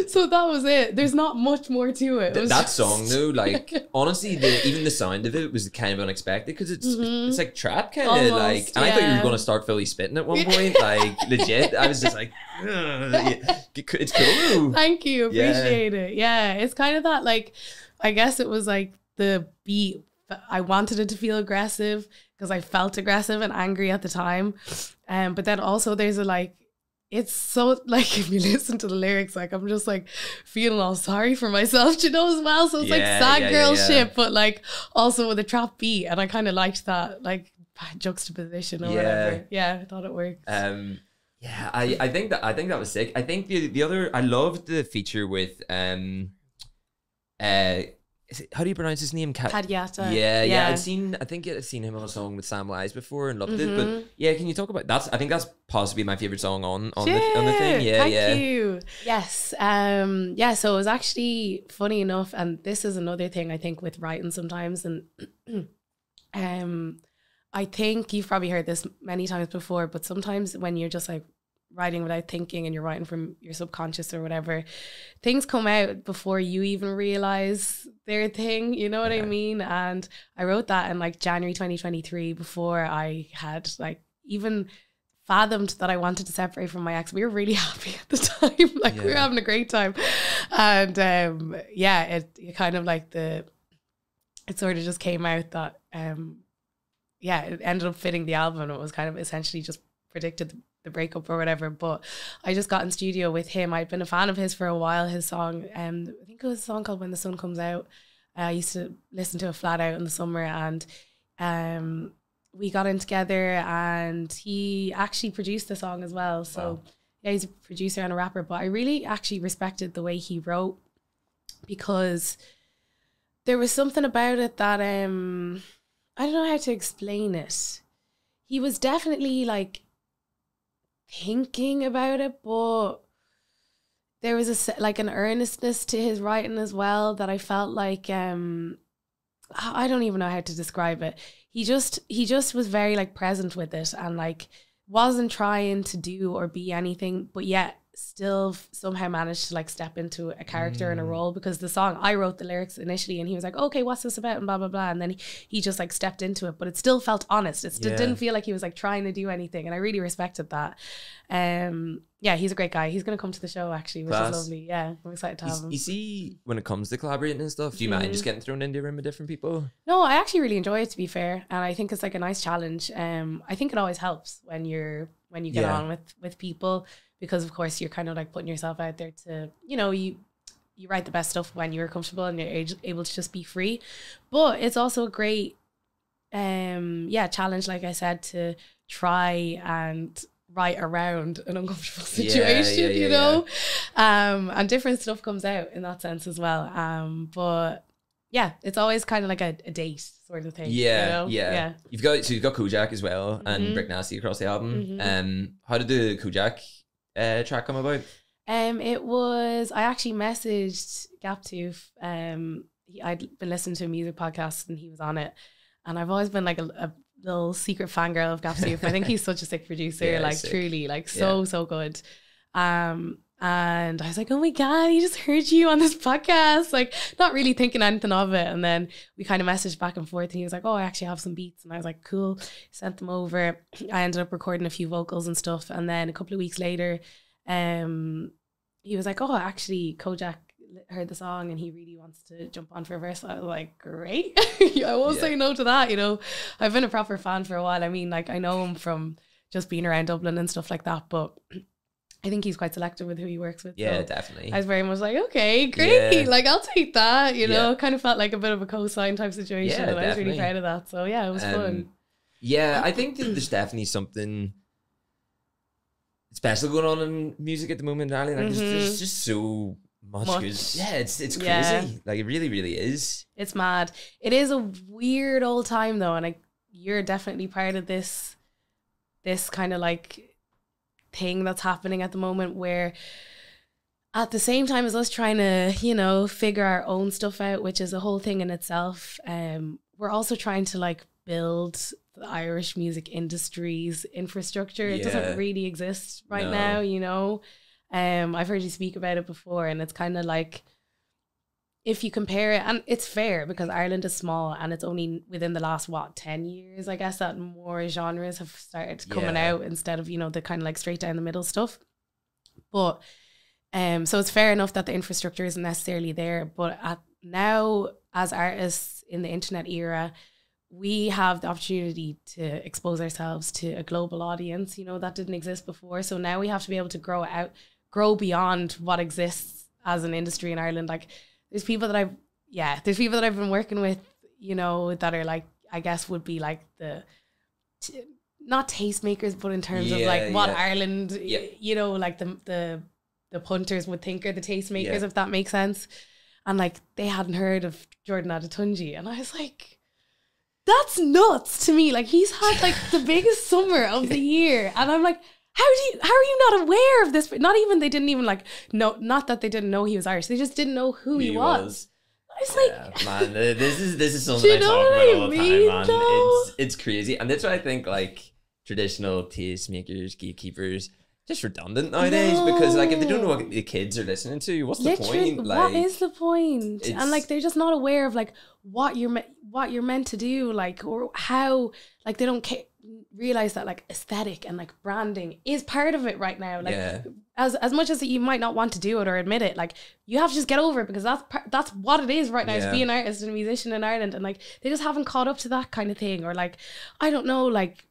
So that was it. There's not much more to it. That song though, like honestly, even the sound of it was kind of unexpected, because it's like trap kind of like, and I thought you were going to start fully spitting at one point, like legit. I was just like, it's cool. Thank you, appreciate it. Yeah, it's kind of that, like, I guess it was like the beat. I wanted it to feel aggressive because I felt aggressive and angry at the time, but then also there's a like, it's so like, if you listen to the lyrics, like I'm just like feeling all sorry for myself, you know, as well. So it's like sad girl shit, but like also with a trap beat, and I kind of liked that like juxtaposition or whatever. Yeah, I thought it worked. I think that was sick. I think the other, I loved the feature with how do you pronounce his name? Kadyata. Yeah. I'd seen him on a song with Sam Wise before and loved it. But yeah, can you talk about that? I think that's possibly my favorite song on the thing. Thank you. Yes. So it was actually funny enough, and this is another thing I think with writing sometimes, and I think you've probably heard this many times before, but sometimes when you're just like writing without thinking and you're writing from your subconscious or whatever, things come out before you even realize they're a thing, you know what I mean? And I wrote that in like January 2023, before I had like even fathomed that I wanted to separate from my ex. We were really happy at the time, like we were having a great time, and it kind of like it sort of just came out that it ended up fitting the album. It was kind of essentially just predicted the breakup or whatever. But I just got in studio with him. I'd been a fan of his for a while. His song, I think it was a song called "When the Sun Comes Out." I used to listen to it flat out in the summer, and we got in together, and he actually produced the song as well. So yeah, he's a producer and a rapper, but I really actually respected the way he wrote, because there was something about it that I don't know how to explain it. He was definitely like thinking about it, but there was like an earnestness to his writing as well that I felt like I don't even know how to describe it. He just was very like present with it, and like wasn't trying to do or be anything, but yet still somehow managed to like step into a character and a role, because the song, I wrote the lyrics initially and he was like, okay, what's this about, and blah blah blah, and then he just like stepped into it, but it still felt honest. It didn't feel like he was like trying to do anything, and I really respected that. He's a great guy. He's gonna come to the show actually, which is lovely. Yeah, I'm excited to have him. You see, when it comes to collaborating and stuff, do you mind just getting thrown into a room with different people? No, I actually really enjoy it, to be fair, and I think it's like a nice challenge. I think it always helps when you get on with people, because of course you're kind of like putting yourself out there to, you know, you write the best stuff when you're comfortable and you're able to just be free. But it's also a great challenge, like I said, to try and write around an uncomfortable situation, you know. And different stuff comes out in that sense as well. But yeah, it's always kind of like a date sort of thing. Yeah, you know? You've got Kojak as well, and Bricknasty across the album. How did the Kojak track come about? It was, I actually messaged Gaptooth. I'd been listening to a music podcast and he was on it, and I've always been like a little secret fangirl of Gaptooth. I think he's such a sick producer, like sick. Truly, like so good. And I was like, oh my God, he just heard you on this podcast. Like, not really thinking anything of it. And then we kind of messaged back and forth and he was like, oh, I actually have some beats. And I was like, cool. Sent them over. I ended up recording a few vocals and stuff. And then a couple of weeks later, he was like, oh, actually, Kojak heard the song and he really wants to jump on for a verse. I was like, great. I won't say no to that, you know. I've been a proper fan for a while. I mean, like, I know him from just being around Dublin and stuff like that, but I think he's quite selective with who he works with. Yeah, so definitely. I was very much like, okay, great. Yeah. Like, I'll take that, you know. Kind of felt like a bit of a co-sign type situation. Yeah, and I was really proud of that. So yeah, it was fun. Yeah, I think that there's definitely something special going on in music at the moment in Ireland. Like, there's just so much. Yeah, it's crazy. Yeah. Like, it really, really is. It's mad. It is a weird old time though, and you're definitely part of this kind of like thing that's happening at the moment, where at the same time as us trying to, you know, figure our own stuff out, which is a whole thing in itself, we're also trying to like build the Irish music industry's infrastructure. It doesn't really exist right now, you know. I've heard you speak about it before, and it's kind of like, if you compare it, and it's fair because Ireland is small and it's only within the last 10 years, I guess, that more genres have started coming out instead of, you know, the kind of like straight down the middle stuff. But so it's fair enough that the infrastructure isn't necessarily there, but now as artists in the internet era, we have the opportunity to expose ourselves to a global audience, you know, that didn't exist before. So now we have to be able to grow beyond what exists as an industry in Ireland. Like, there's people that I've been working with, you know, that are like, I guess would be like the, not tastemakers, but in terms of like what Ireland, you know, like the punters would think are the tastemakers, if that makes sense. And like, they hadn't heard of Jordan Adetunji. And I was like, that's nuts to me. Like, he's had like the biggest summer of the year. And I'm like, how are you not aware of this? Not even, they didn't even like know, not that they didn't know he was Irish. They just didn't know who he was. I was like, man, this is something I talk about all the time, man. It's crazy. And that's why I think like traditional tastemakers, gatekeepers, just redundant nowadays, because like if they don't know what the kids are listening to, what's the point? Like, what is the point? And like, they're just not aware of like what you're meant to do, like, or how, like, they don't realize that like aesthetic and like branding is part of it right now. Like, as much as you might not want to do it or admit it, like, you have to just get over it, because that's what it is right now, is being an artist and a musician in Ireland. And like, they just haven't caught up to that kind of thing, or like, I don't know, like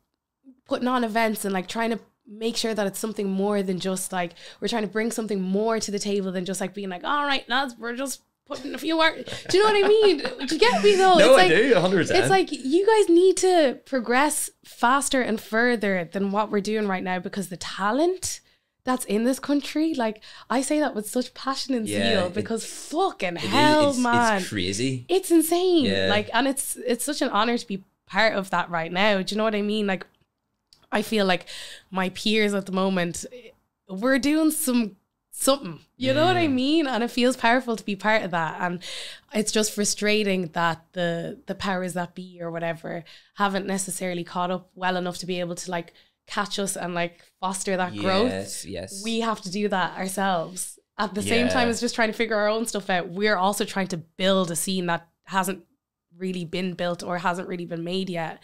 putting on events and like trying to make sure that it's something more than just like, we're trying to bring something more to the table than just like being like, all right, lads, we're just putting a few art. Do you know what I mean? Do you get me though? No, it's I do, 100%. It's like, you guys need to progress faster and further than what we're doing right now, because the talent that's in this country, like, I say that with such passion and zeal, because fucking hell, man. It's crazy. It's insane. Like, and it's such an honor to be part of that right now. Do you know what I mean? Like, I feel like my peers at the moment, we're doing something, you know what I mean? And it feels powerful to be part of that. And it's just frustrating that the powers that be or whatever haven't necessarily caught up well enough to be able to like catch us and like foster that growth. We have to do that ourselves. At the same time as just trying to figure our own stuff out, we're also trying to build a scene that hasn't really been built or hasn't really been made yet.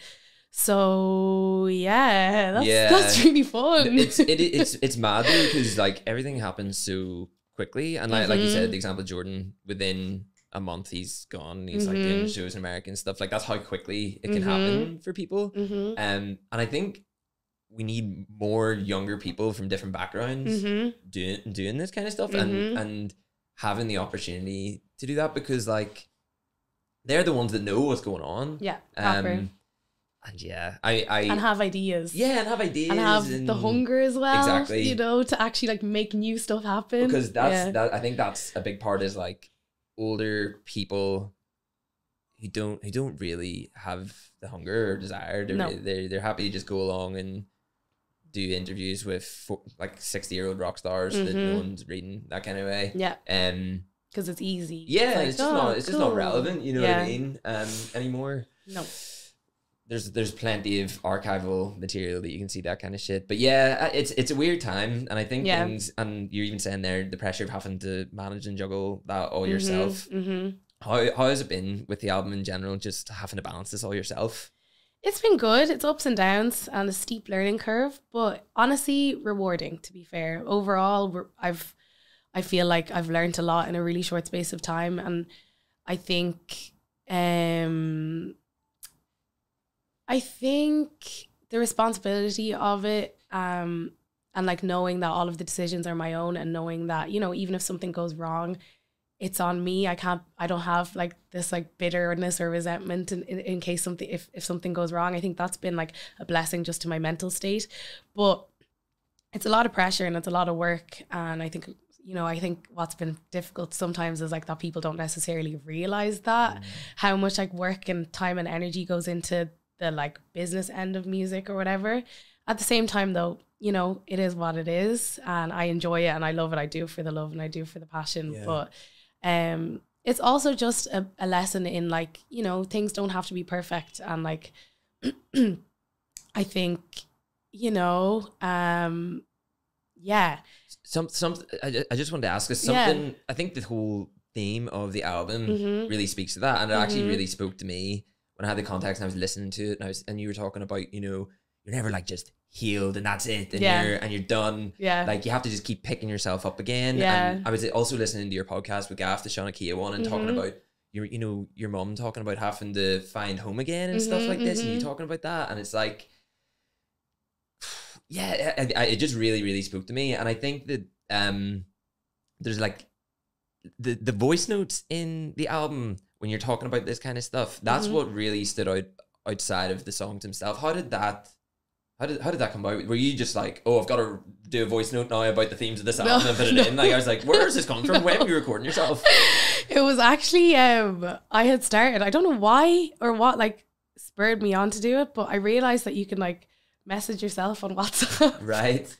So that's really fun. It's mad though, because like everything happens so quickly, and like you said, the example of Jordan, within a month he's gone. He's like doing shows in America and stuff. Like, that's how quickly it can happen for people. And I think we need more younger people from different backgrounds doing this kind of stuff, and having the opportunity to do that, because like they're the ones that know what's going on. Yeah. And yeah, I and have ideas. Yeah, and have ideas. And have the hunger as well. Exactly. You know, to actually like make new stuff happen. Because that I think that's a big part, is like older people who don't really have the hunger or desire. They're happy to just go along and do interviews with like 60-year-old rock stars that no one's reading, that kind of way. Yeah. Because it's easy. Yeah, it's just not relevant, you know what I mean? Anymore. No. There's plenty of archival material that you can see that kind of shit. But yeah, it's a weird time, and I think things, and you're even saying there, the pressure of having to manage and juggle that all yourself. How has it been with the album in general, just having to balance this all yourself? It's been good. It's ups and downs and a steep learning curve, but honestly rewarding, to be fair. Overall, I feel like I've learned a lot in a really short space of time, and I think the responsibility of it, and like knowing that all of the decisions are my own, and knowing that, you know, even if something goes wrong, it's on me. I don't have like this like bitterness or resentment in case if something goes wrong. I think that's been like a blessing just to my mental state. But it's a lot of pressure and it's a lot of work. And I think, you know, what's been difficult sometimes is like that people don't necessarily realize that how much like work and time and energy goes into the like business end of music or whatever. At the same time though, you know, it is what it is, and I enjoy it and I love it. I do it for the love and I do it for the passion. Yeah. But it's also just a lesson in like, you know, things don't have to be perfect. And like, I think, you know, yeah. I just wanted to ask us something. Yeah. I think the whole theme of the album really speaks to that. And it actually really spoke to me when I had the context and I was listening to it, and you were talking about, you know, you're never like just healed and that's it, and you're done. Yeah. Like you have to just keep picking yourself up again. Yeah. And I was also listening to your podcast with Gaff, the Shauna Kia one, and talking about your mum talking about having to find home again and stuff like this, and you talking about that, and it's like, yeah, it just really, really spoke to me. And I think that there's like the voice notes in the album when you're talking about this kind of stuff, that's what really stood out outside of the songs themselves. How did that come about? Were you just like, oh, I've got to do a voice note now about the themes of this album and put it in? Like, I was like, where is this coming from? When were you recording yourself? It was actually, I had started, I don't know why or what like spurred me on to do it, but I realized that you can like message yourself on WhatsApp. Right.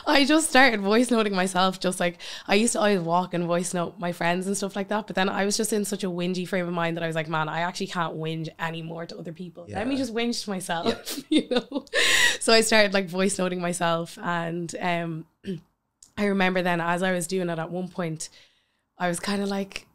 I just started voice noting myself, just like I used to always walk and voice note my friends and stuff like that, but then I was just in such a whingy frame of mind that I was like, man, I actually can't whinge anymore to other people. Let me just whinge to myself. You know. So I started like voice noting myself, and I remember then as I was doing it at one point, I was kind of like,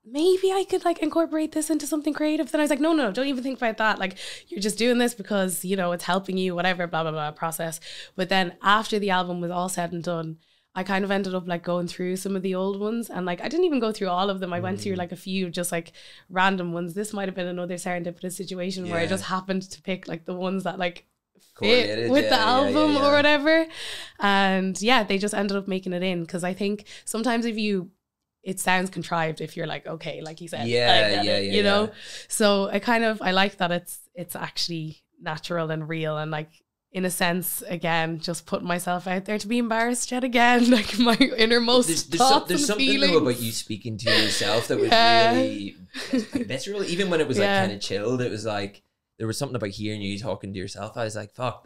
maybe I could like incorporate this into something creative. Then I was like, no, don't even think about that. Like, you're just doing this because, you know, it's helping you, whatever, blah, blah, blah process. But then after the album was all said and done, I kind of ended up like going through some of the old ones, and like I didn't even go through all of them. I went through like a few just like random ones. This might have been another serendipitous situation where I just happened to pick like the ones that like fit with the album or whatever. And yeah, they just ended up making it in, because I think sometimes it sounds contrived if you're like, okay, like you said, you know. So I like that it's actually natural and real, and like in a sense, again, just putting myself out there to be embarrassed yet again, like my innermost thoughts and something feelings. Though about you speaking to yourself that was really visceral, even when it was like kind of chilled. It was like there was something about hearing you talking to yourself. I was like, fuck,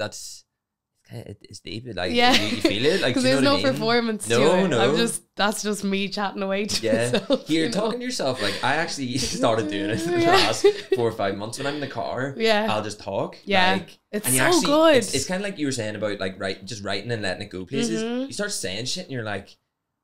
it's deep. Like you feel it, like, because there's no performance to it. No, that's just me chatting away to myself. You're talking to yourself. Like I actually started doing it in the last 4 or 5 months. When I'm in the car, I'll just talk. Like, it's so good. It's kind of like you were saying about like just writing and letting it go places. You start saying shit and you're like,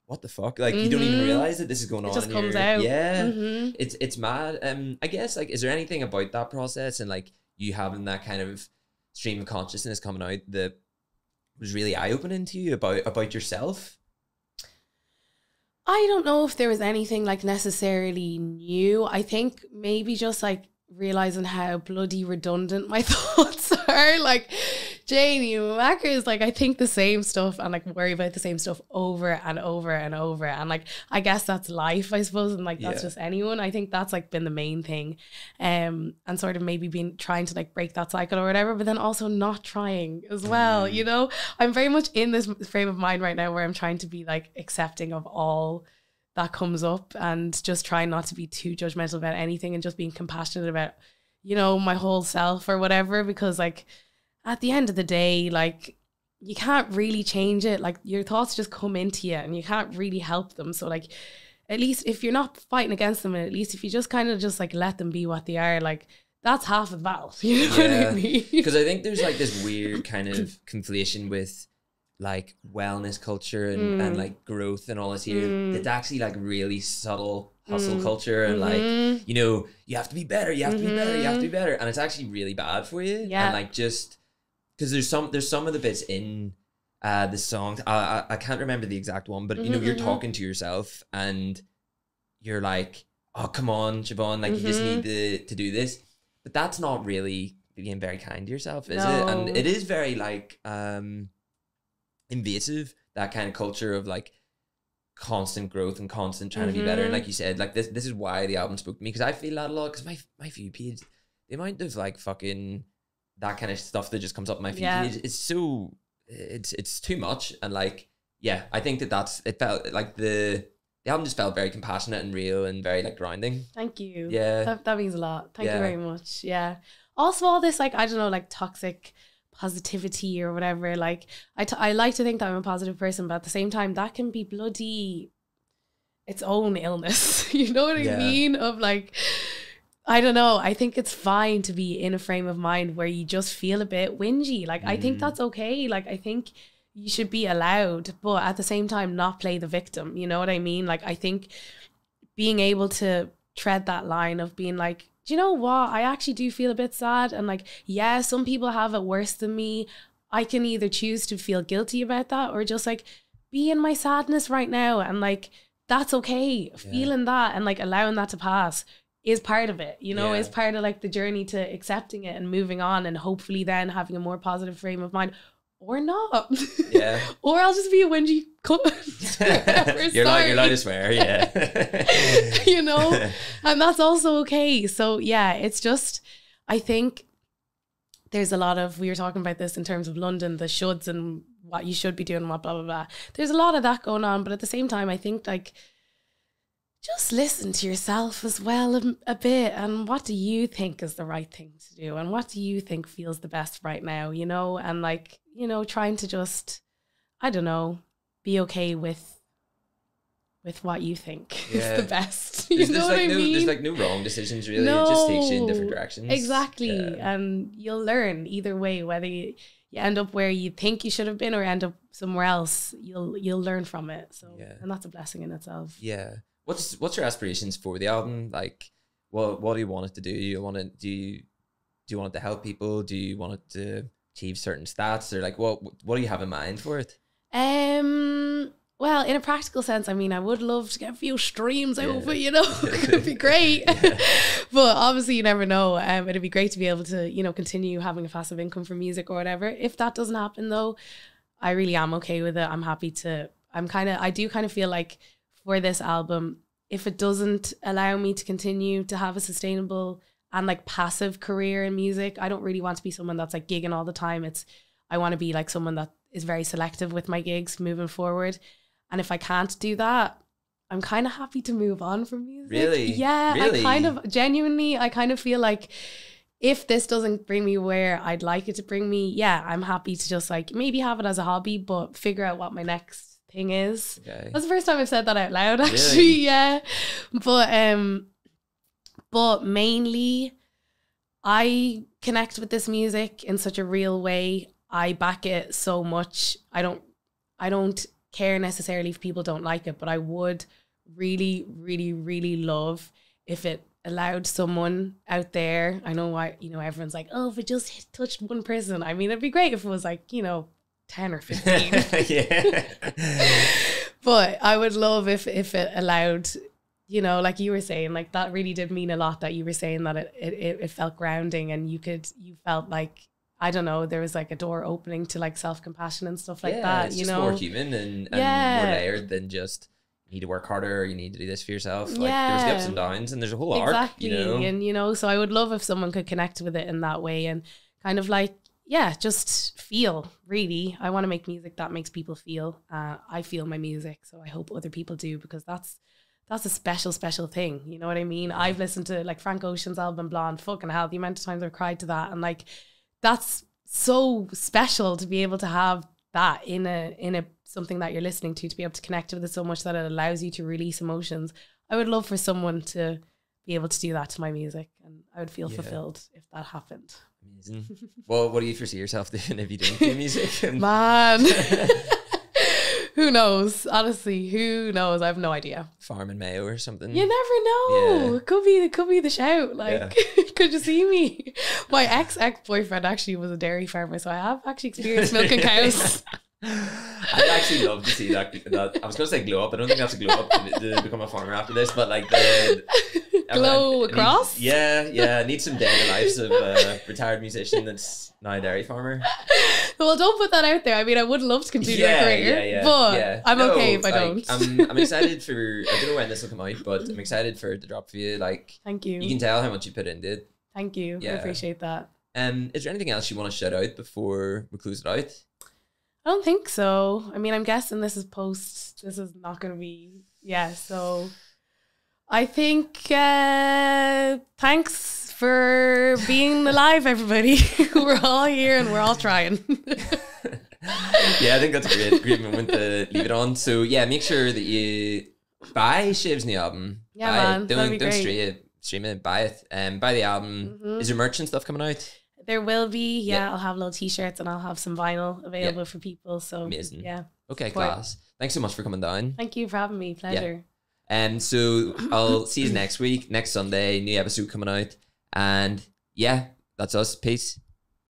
what the fuck? Like you don't even realize that this is going on. It just comes out. Yeah, it's mad. I guess, like, is there anything about that process and like you having that kind of stream of consciousness coming out that was really eye-opening to you about yourself? I don't know if there was anything like necessarily new. I think maybe just like realizing how bloody redundant my thoughts are. Like Janie Macker is like, I think the same stuff and like worry about the same stuff over and over and over. And like, I guess that's life, I suppose. And like, that's just anyone. I think that's like been the main thing. And sort of maybe been trying to like break that cycle or whatever, but then also not trying as well. You know, I'm very much in this frame of mind right now where I'm trying to be like accepting of all that comes up and just trying not to be too judgmental about anything and just being compassionate about, you know, my whole self or whatever, because like at the end of the day, like you can't really change it. Like your thoughts just come into you and you can't really help them. So like, at least if you're not fighting against them, and at least if you just kind of just like let them be what they are, like that's half of the battle. You know what I mean? Because I think there's like this weird kind of conflation with like wellness culture and like growth and all this here. It's actually like really subtle hustle culture and like, you know, you have to be better, you have to be better, you have to be better. And it's actually really bad for you. Yeah. And like just because there's some of the bits in the song, I can't remember the exact one, but you know, you're talking to yourself and you're like, oh, come on, Siobhan, like you just need to do this. But that's not really being very kind to yourself, is it? And it is very like invasive, that kind of culture of like constant growth and constant trying to be better. And like you said, like this is why the album spoke to me, because I feel that a lot, because my view page, the amount of like fucking that kind of stuff that just comes up in my feed page, it's so it's too much. And like, yeah, I think it felt like the album just felt very compassionate and real and very like grounding. Thank you. Yeah, that means a lot. Thank you very much. Yeah, also all this like, I don't know, like toxic positivity or whatever, like I like to think that I'm a positive person, but at the same time that can be bloody its own illness. You know what I mean? Of like, I don't know, I think it's fine to be in a frame of mind where you just feel a bit whingy. Like I think that's okay. Like I think you should be allowed, but at the same time not play the victim. You know what I mean? Like I think being able to tread that line of being like, do you know what? I actually do feel a bit sad. And like, yeah, some people have it worse than me. I can either choose to feel guilty about that or just like be in my sadness right now. And like, that's okay. Feeling that and like allowing that to pass is part of it, you know, is part of like the journey to accepting it and moving on and hopefully then having a more positive frame of mind. Or not. Yeah. Or I'll just be a whingy cunt. You're allowed to swear, you know? And that's also okay. So yeah, it's just, I think there's a lot of, we were talking about this in terms of London, the shoulds and what you should be doing, what blah, blah, blah. There's a lot of that going on. But at the same time, I think like, just listen to yourself as well a bit. And what do you think is the right thing to do? And what do you think feels the best right now, you know? And like, you know, trying to just, I don't know, be okay with what you think is the best. You know what I mean? There's like no wrong decisions really. No, it just takes you in different directions. Exactly. And you'll learn either way, whether you end up where you think you should have been or end up somewhere else, you'll learn from it. So, and that's a blessing in itself. Yeah. What's your aspirations for the album? Like, what do you want it to do? Do you want it to help people? Do you want it to achieve certain stats, or like what do you have in mind for it? Well, in a practical sense, I mean, I would love to get a few streams out of it, you know. It would be great. But obviously you never know. It'd be great to be able to, you know, continue having a passive income from music or whatever. If that doesn't happen though, I really am okay with it. I'm happy to, I do kind of feel like for this album, if it doesn't allow me to continue to have a sustainable and like passive career in music, I don't really want to be someone that's like gigging all the time. I want to be like someone that is very selective with my gigs moving forward. And if I can't do that, I'm kind of happy to move on from music. Really? Yeah, really? I kind of feel like if this doesn't bring me where I'd like it to bring me, yeah, I'm happy to just like maybe have it as a hobby, but figure out what my next thing is. Okay. That's the first time I've said that out loud, actually. Really? Yeah. But mainly I connect with this music in such a real way. I back it so much. I don't care necessarily if people don't like it, but I would really, really, really love if it allowed someone out there. I know why, you know, everyone's like, oh, if it just touched one person. I mean, it'd be great if it was like, you know, 10 or 15. Yeah. But I would love if it allowed, you know, like you were saying, like that really did mean a lot that you were saying that it felt grounding and you felt like I don't know, there was like a door opening to like self-compassion and stuff like that. It's you just know, more human and more layered than just you need to work harder, you need to do this for yourself. Like there's the ups and downs and there's a whole arc, you know. And you know, so I would love if someone could connect with it in that way and kind of like, just feel, really. I want to make music that makes people feel. I feel my music, so I hope other people do, because that's a special thing. You know what I mean? I've listened to like Frank Ocean's album Blonde, fucking hell, the amount of times I've cried to that, and like that's so special to be able to have that in a something that you're listening to be able to connect with it so much that it allows you to release emotions. I would love for someone to be able to do that to my music, and I would feel fulfilled if that happened. Amazing. Well, what do you foresee yourself doing if you don't do music? Man. Who knows? Honestly, who knows? I have no idea. Farming Mayo or something. You never know. Yeah. It could be the shout. Like, could you see me? My ex-boyfriend actually was a dairy farmer, so I have actually experienced milking cows. I'd actually love to see that. I was going to say glow up. I don't think that's a glow up to become a farmer after this, but like the glow across. I need some day in the lives of a retired musician that's now a dairy farmer. Well, don't put that out there. I mean, I would love to continue my career, but I'm okay if I don't. I'm excited for. I don't know when this will come out, but I'm excited for it to drop for you. Like, thank you. You can tell how much you put into it. Thank you. I appreciate that. Is there anything else you want to shout out before we close it out? I don't think so. I mean, I'm guessing this is not going to be, so I think thanks for being alive, everybody. We're all here and we're all trying. I think that's a great moment to leave it on. So make sure that you buy Shiv's new album. Man, don't stream it, buy it. Buy the album. Is there merch and stuff coming out? There will be, I'll have little t-shirts and I'll have some vinyl available for people. So amazing. Okay, class. Thanks so much for coming down. Thank you for having me. Pleasure. So I'll see you next week, next Sunday, new episode coming out. And that's us. Peace.